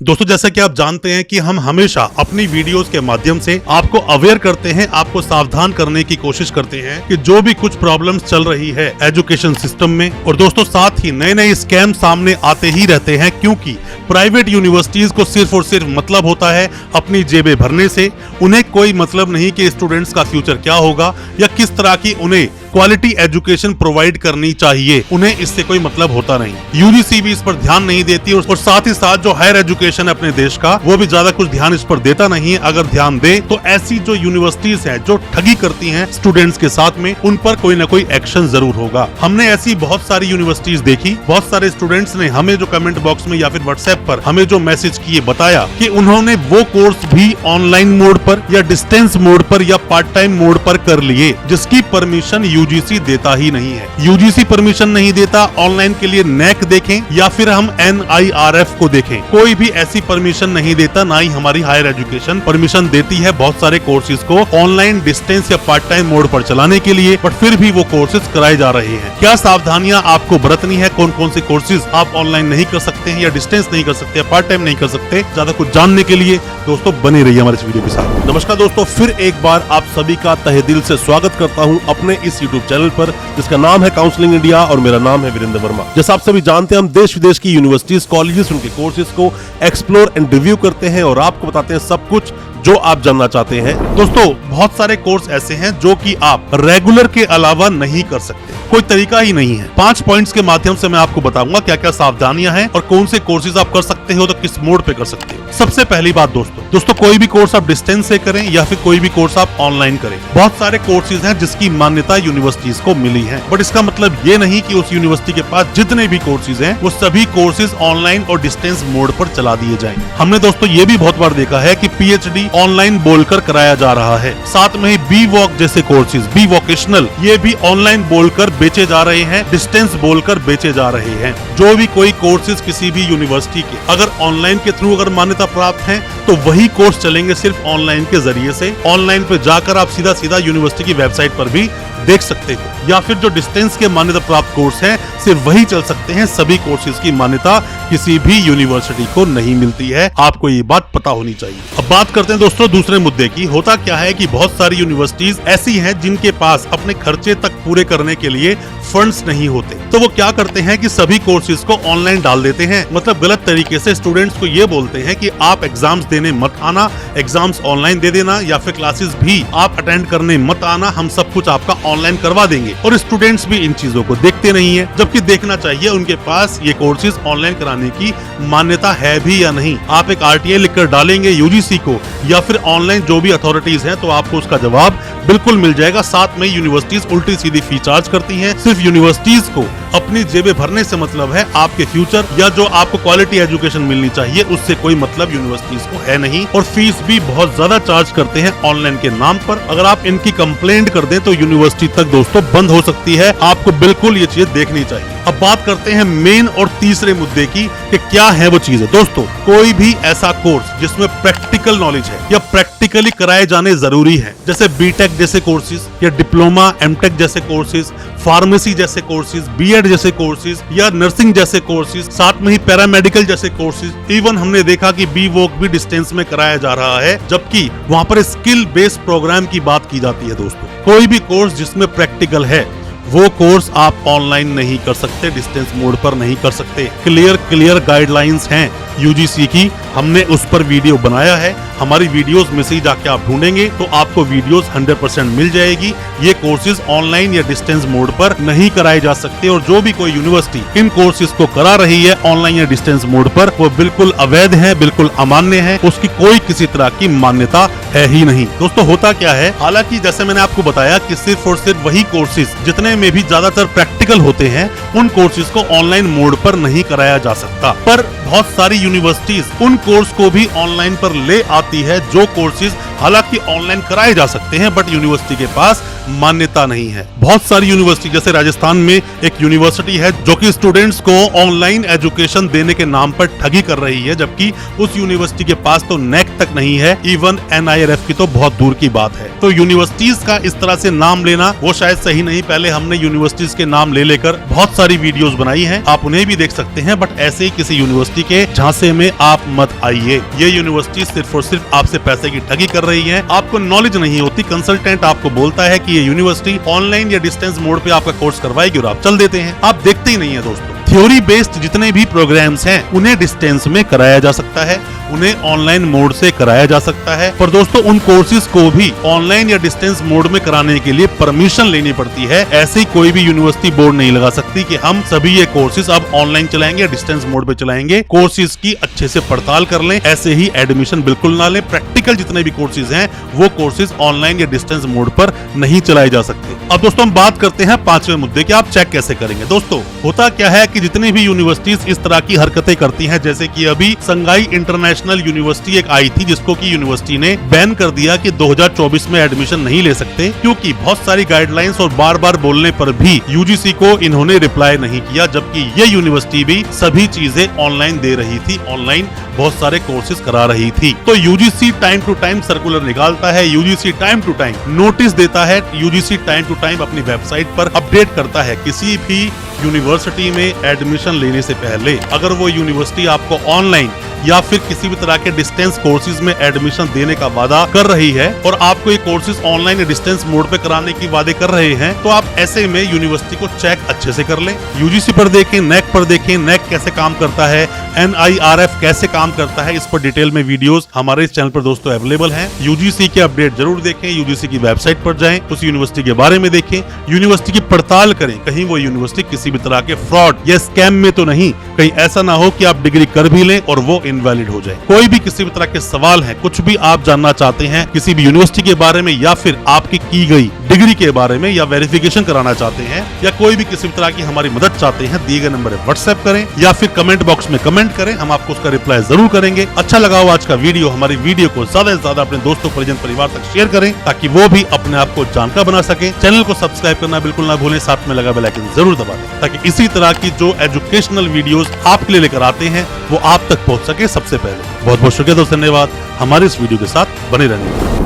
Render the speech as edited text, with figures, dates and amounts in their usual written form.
दोस्तों जैसा कि आप जानते हैं कि हम हमेशा अपनी वीडियोस के माध्यम से आपको अवेयर करते हैं, आपको सावधान करने की कोशिश करते हैं कि जो भी कुछ प्रॉब्लम्स चल रही है एजुकेशन सिस्टम में। और दोस्तों साथ ही नए नए स्कैम सामने आते ही रहते हैं, क्योंकि प्राइवेट यूनिवर्सिटीज को सिर्फ और सिर्फ मतलब होता है अपनी जेबें भरने से। उन्हें कोई मतलब नहीं कि स्टूडेंट्स का फ्यूचर क्या होगा या किस तरह की उन्हें क्वालिटी एजुकेशन प्रोवाइड करनी चाहिए, उन्हें इससे कोई मतलब होता नहीं। यूजीसी भी इस पर ध्यान नहीं देती और साथ ही साथ जो हायर एजुकेशन है अपने देश का, वो भी ज्यादा कुछ ध्यान इस पर देता नहीं है। अगर ध्यान दे तो ऐसी जो यूनिवर्सिटीज हैं जो ठगी करती हैं स्टूडेंट्स के साथ में, उन पर कोई न कोई एक्शन जरूर होगा। हमने ऐसी बहुत सारी यूनिवर्सिटीज देखी, बहुत सारे स्टूडेंट्स ने हमें जो कमेंट बॉक्स में या फिर व्हाट्सएप पर हमें जो मैसेज किए बताया कि उन्होंने वो कोर्स भी ऑनलाइन मोड पर या डिस्टेंस मोड पर या पार्ट टाइम मोड पर कर लिए, जिसकी परमिशन यूजीसी देता ही नहीं है। यूजीसी परमिशन नहीं देता। ऑनलाइन के लिए नैक देखें या फिर हम NIRF को देखें, कोई भी ऐसी परमिशन नहीं देता। ना ही हमारी हायर एजुकेशन परमिशन देती है बहुत सारे कोर्सेज को ऑनलाइन, डिस्टेंस या पार्ट टाइम मोड पर चलाने के लिए, बट फिर भी वो कोर्सेज कराए जा रहे हैं। क्या सावधानियां आपको बरतनी है, कौन कौन से कोर्सेज आप ऑनलाइन नहीं कर सकते हैं या डिस्टेंस नहीं कर सकते, पार्ट टाइम नहीं कर सकते, ज्यादा कुछ जानने के लिए दोस्तों बने रहिए हमारे इस वीडियो के साथ। नमस्कार दोस्तों, फिर एक बार आप सभी का तहे दिल से स्वागत करता हूं अपने इस यूट्यूब चैनल पर, जिसका नाम है काउंसलिंग इंडिया और मेरा नाम है वीरेंद्र वर्मा। जैसा आप सभी जानते हैं, हम देश विदेश की यूनिवर्सिटीज, कॉलेजेस, उनके कोर्सेज को एक्सप्लोर एंड रिव्यू करते हैं और आपको बताते हैं सब कुछ जो आप जानना चाहते हैं। दोस्तों बहुत सारे कोर्स ऐसे हैं जो कि आप रेगुलर के अलावा नहीं कर सकते, कोई तरीका ही नहीं है। 5 पॉइंट्स के माध्यम से मैं आपको बताऊंगा क्या क्या सावधानियां हैं और कौन से कोर्सेज आप कर सकते हो तो किस मोड पे कर सकते हो। सबसे पहली बात दोस्तों कोई भी कोर्स आप डिस्टेंस से करें या फिर कोई भी कोर्स आप ऑनलाइन करें, बहुत सारे कोर्सेज हैं जिसकी मान्यता यूनिवर्सिटीज को मिली है, बट इसका मतलब ये नहीं कि उस यूनिवर्सिटी के पास जितने भी कोर्सेज हैं वो सभी कोर्सेज ऑनलाइन और डिस्टेंस मोड पर चला दिए जाएं। हमने दोस्तों ये भी बहुत बार देखा है कि PhD ऑनलाइन बोलकर कराया जा रहा है, साथ में ही BVOC जैसे कोर्सेज, बी वोकेशनल, ये भी ऑनलाइन बोलकर बेचे जा रहे हैं, डिस्टेंस बोलकर बेचे जा रहे हैं। जो भी कोई कोर्सेज किसी भी यूनिवर्सिटी के अगर ऑनलाइन के थ्रू अगर मान्यता प्राप्त है तो वही कोर्स चलेंगे सिर्फ ऑनलाइन के जरिए से। ऑनलाइन पे जाकर आप सीधा सीधा यूनिवर्सिटी की वेबसाइट पर भी देख सकते हो, या फिर जो डिस्टेंस के मान्यता प्राप्त कोर्स हैं सिर्फ वही चल सकते हैं। सभी कोर्सेज की मान्यता किसी भी यूनिवर्सिटी को नहीं मिलती है, आपको ये बात पता होनी चाहिए। अब बात करते हैं दोस्तों दूसरे मुद्दे की। होता क्या है कि बहुत सारी यूनिवर्सिटीज ऐसी हैं जिनके पास अपने खर्चे तक पूरे करने के लिए फंड्स नहीं होते, तो वो क्या करते हैं कि सभी कोर्सेज को ऑनलाइन डाल देते हैं। मतलब गलत तरीके से स्टूडेंट्स को ये बोलते हैं कि आप एग्जाम्स देने मत आना, एग्जाम्स ऑनलाइन दे देना, या फिर क्लासेस भी आप अटेंड करने मत आना, हम सब कुछ आपका ऑनलाइन करवा देंगे। और स्टूडेंट्स भी इन चीजों को देखते नहीं है, जबकि देखना चाहिए उनके पास ये कोर्सेज ऑनलाइन कराने की मान्यता है भी या नहीं। आप एक RTI लिखकर डालेंगे यूजीसी को या फिर ऑनलाइन जो भी अथॉरिटीज हैं, तो आपको उसका जवाब बिल्कुल मिल जाएगा। साथ में यूनिवर्सिटीज उल्टी सीधी फी चार्ज करती हैं। सिर्फ यूनिवर्सिटीज को अपनी जेबें भरने से मतलब है, आपके फ्यूचर या जो आपको क्वालिटी एजुकेशन मिलनी चाहिए उससे कोई मतलब यूनिवर्सिटीज को है नहीं। और फीस भी बहुत ज्यादा चार्ज करते हैं ऑनलाइन के नाम पर। अगर आप इनकी कंप्लेंट कर दें तो यूनिवर्सिटी तक दोस्तों बंद हो सकती है। आपको बिल्कुल ये चीज देखनी चाहिए। अब बात करते हैं मेन और तीसरे मुद्दे की कि क्या है वो चीजें। दोस्तों कोई भी ऐसा कोर्स जिसमें प्रैक्टिकल नॉलेज है या प्रैक्टिकली कराए जाने जरूरी है, जैसे BTech जैसे कोर्सेज या डिप्लोमा MTech जैसे कोर्सेज, फार्मेसी जैसे कोर्सेज, BEd जैसे कोर्सेज या नर्सिंग जैसे कोर्सेज, साथ में ही पैरामेडिकल जैसे कोर्सेज। इवन हमने देखा कि BVOC भी डिस्टेंस में कराया जा रहा है, जबकि वहां पर स्किल बेस्ड प्रोग्राम की बात की जाती है। दोस्तों कोई भी कोर्स जिसमें प्रैक्टिकल है वो कोर्स आप ऑनलाइन नहीं कर सकते, डिस्टेंस मोड पर नहीं कर सकते। क्लियर गाइडलाइंस हैं यूजीसी की, हमने उस पर वीडियो बनाया है। हमारी वीडियोस में से ही जाके आप ढूंढेंगे तो आपको वीडियोस 100% मिल जाएगी। ये कोर्सेज ऑनलाइन या डिस्टेंस मोड पर नहीं कराए जा सकते, और जो भी कोई यूनिवर्सिटी इन कोर्सेज को करा रही है ऑनलाइन या डिस्टेंस मोड पर, वो बिल्कुल अवैध है, बिल्कुल अमान्य है, उसकी कोई किसी तरह की मान्यता है ही नहीं। दोस्तों होता क्या है, हालांकि जैसे मैंने आपको बताया कि सिर्फ और सिर्फ वही कोर्सेज जितने में भी ज्यादातर प्रैक्टिकल होते हैं, उन कोर्सेज को ऑनलाइन मोड पर नहीं कराया जा सकता। पर बहुत सारी यूनिवर्सिटीज उन कोर्स को भी ऑनलाइन पर ले आती है, जो कोर्सेज हालांकि ऑनलाइन कराए जा सकते हैं, बट यूनिवर्सिटी के पास मान्यता नहीं है। बहुत सारी यूनिवर्सिटी, जैसे राजस्थान में एक यूनिवर्सिटी है जो कि स्टूडेंट्स को ऑनलाइन एजुकेशन देने के नाम पर ठगी कर रही है, जबकि उस यूनिवर्सिटी के पास तो नेक तक नहीं है, इवन NIRF की तो बहुत दूर की बात है। तो यूनिवर्सिटीज का इस तरह से नाम लेना वो शायद सही नहीं। पहले हमने यूनिवर्सिटीज के नाम ले लेकर बहुत सारी वीडियोस बनाई हैं, आप उन्हें भी देख सकते हैं, बट ऐसे ही किसी यूनिवर्सिटी के झांसे में आप मत आइए। ये यूनिवर्सिटी सिर्फ और सिर्फ आपसे पैसे की ठगी कर रही है, आपको नॉलेज नहीं होती। कंसल्टेंट आपको बोलता है कि ये यूनिवर्सिटी ऑनलाइन या डिस्टेंस मोड पे आपका कोर्स करवाएगी और आप चल देते हैं, आप देखते ही नहीं है दोस्तों। थ्योरी बेस्ड जितने भी प्रोग्राम्स हैं उन्हें डिस्टेंस में कराया जा सकता है, उन्हें ऑनलाइन मोड से कराया जा सकता है, पर दोस्तों उन कोर्सेज को भी ऑनलाइन या डिस्टेंस मोड में कराने के लिए परमिशन लेनी पड़ती है। ऐसे ही कोई भी यूनिवर्सिटी बोर्ड नहीं लगा सकती कि हम सभी ये कोर्सेज अब ऑनलाइन चलाएंगे या डिस्टेंस मोड पे चलाएंगे। कोर्सेज की अच्छे से पड़ताल कर लें, ऐसे ही एडमिशन बिल्कुल ना लें। प्रैक्टिकल जितने भी कोर्सेज हैं वो कोर्सेज ऑनलाइन या डिस्टेंस मोड पर नहीं चलाए जा सकते। अब दोस्तों हम बात करते हैं पांचवें मुद्दे की, आप चेक कैसे करेंगे। दोस्तों होता क्या है कि जितनी भी यूनिवर्सिटीज इस तरह की हरकतें करती हैं, जैसे कि अभी संगाई इंटरनेशनल यूनिवर्सिटी एक आई थी जिसको की यूनिवर्सिटी ने बैन कर दिया कि 2024 में एडमिशन नहीं ले सकते, क्योंकि बहुत सारी गाइडलाइंस और बार बार बोलने पर भी यूजीसी को इन्होंने रिप्लाई नहीं किया, जबकि ये यूनिवर्सिटी भी सभी चीजें ऑनलाइन दे रही थी, ऑनलाइन बहुत सारे कोर्सेज करा रही थी। तो UGC time to time circular निकालता है, UGC time to time notice देता है, यूजीसी टाइम टू टाइम अपनी वेबसाइट पर अपडेट करता है। किसी भी यूनिवर्सिटी में एडमिशन लेने से पहले अगर वो यूनिवर्सिटी आपको ऑनलाइन या फिर किसी भी तरह के डिस्टेंस कोर्सेज में एडमिशन देने का वादा कर रही है और आपको ये कोर्सेज ऑनलाइन या डिस्टेंस मोड पे कराने की वादे कर रहे हैं, तो आप ऐसे में यूनिवर्सिटी को चेक अच्छे से कर लें। यूजीसी पर देखें, नेक पर देखें, नेक कैसे काम करता है, NIRF कैसे काम करता है, इस पर डिटेल में वीडियोस हमारे इस चैनल पर दोस्तों अवेलेबल हैं। यूजीसी के अपडेट जरूर देखें, यूजीसी की वेबसाइट पर जाएं, उस यूनिवर्सिटी के बारे में देखें, यूनिवर्सिटी की पड़ताल करें, कहीं वो यूनिवर्सिटी किसी भी तरह के फ्रॉड या स्कैम में तो नहीं, कहीं ऐसा ना हो कि आप डिग्री कर भी लें और वो इनवैलिड हो जाए। कोई भी किसी भी तरह के सवाल है, कुछ भी आप जानना चाहते हैं किसी भी यूनिवर्सिटी के बारे में या फिर आपकी की गई डिग्री के बारे में, या वेरिफिकेशन कराना चाहते हैं, या कोई भी किसी भी तरह की हमारी मदद चाहते हैं, दिए गए नंबर पर व्हाट्सएप करें या फिर कमेंट बॉक्स में कमेंट करें, हम आपको उसका रिप्लाई जरूर करेंगे। अच्छा लगा हो आज का वीडियो, हमारी वीडियो को ज्यादा से ज्यादा अपने दोस्तों, परिजन, परिवार तक शेयर करें ताकि वो भी अपने आप को जानकार बना सके। चैनल को सब्सक्राइब करना बिल्कुल ना भूलें, साथ में लगा बेल आइकन जरूर दबा दें ताकि इसी तरह की जो एजुकेशनल वीडियोस आपके लिए लेकर आते हैं वो आप तक पहुंच सके सबसे पहले। बहुत बहुत शुक्रिया दोस्तों, धन्यवाद हमारे इस वीडियो के साथ बने रहने के लिए।